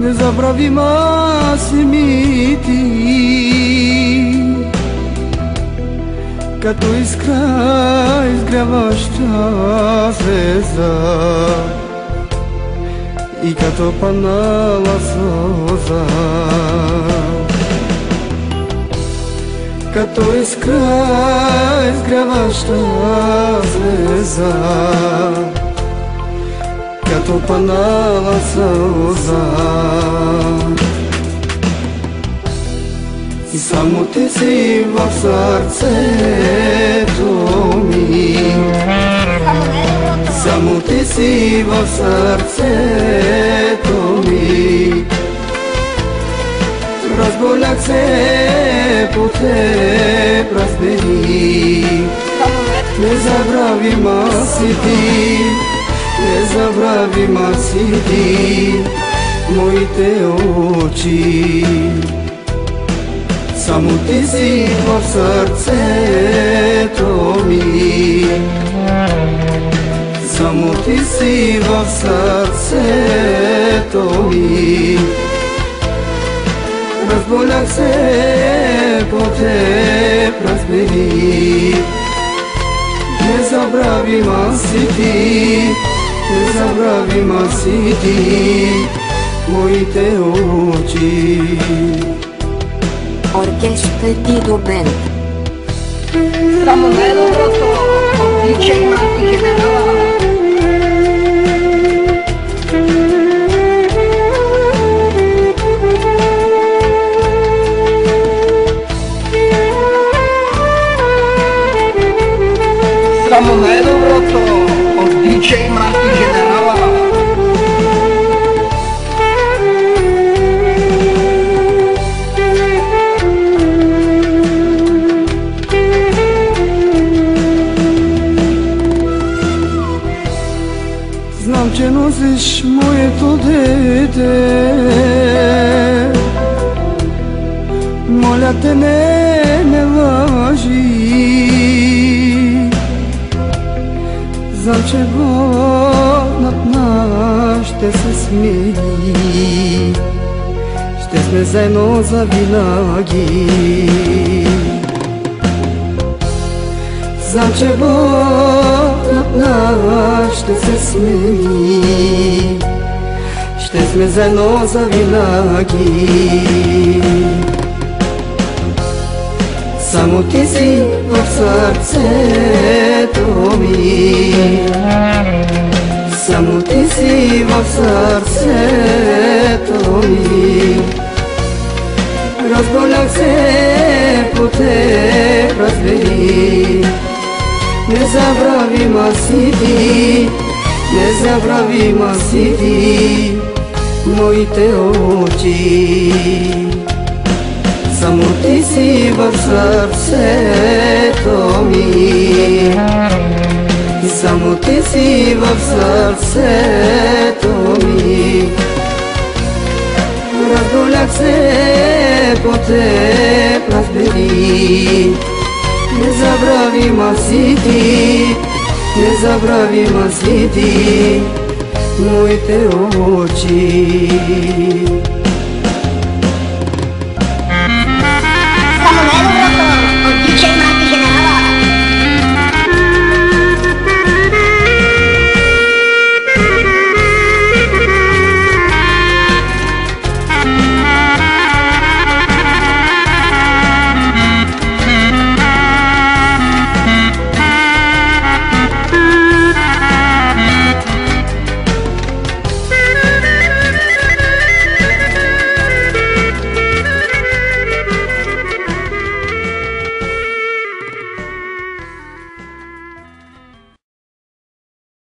Незабравима си ми ти, като искра изгряваща звезда и като паднала сълза. Като искра изгряваща звезда, като паднала сълза. И само ти си в сърцето ми, само ти си в сърцето ми. Разболях се по теб, разбери, незабравима си ти, незабравима си ти, моите очи. Само ти си в сърцето ми, само ти си в сърцето ми. Разболях се по теб, разбери, незабравима си ти, незабравима си ти, моите очи. Оркестър Дидо Бенд. Само най-доброто от диджей Марти Генерала. Само най-доброто от диджей Марти Генерала. Знам, че носиш моето дете, моля те не лъжи. Знам, че над нас ще се смени, ще сме заедно завинаги. Знам, че над нас ще се смени, ще сме заедно завинаги. Само ти си в сърцето ми, само ти си в сърцето ми. Разболях се по теб, разбери, незабравима си ти, незабравима си ти, моите очи. Само ти си в сърцето ми, само ти си в сърцето ми. Разболях се по теб, разбери, незабравима си ти, незабравима си ти, моите очи.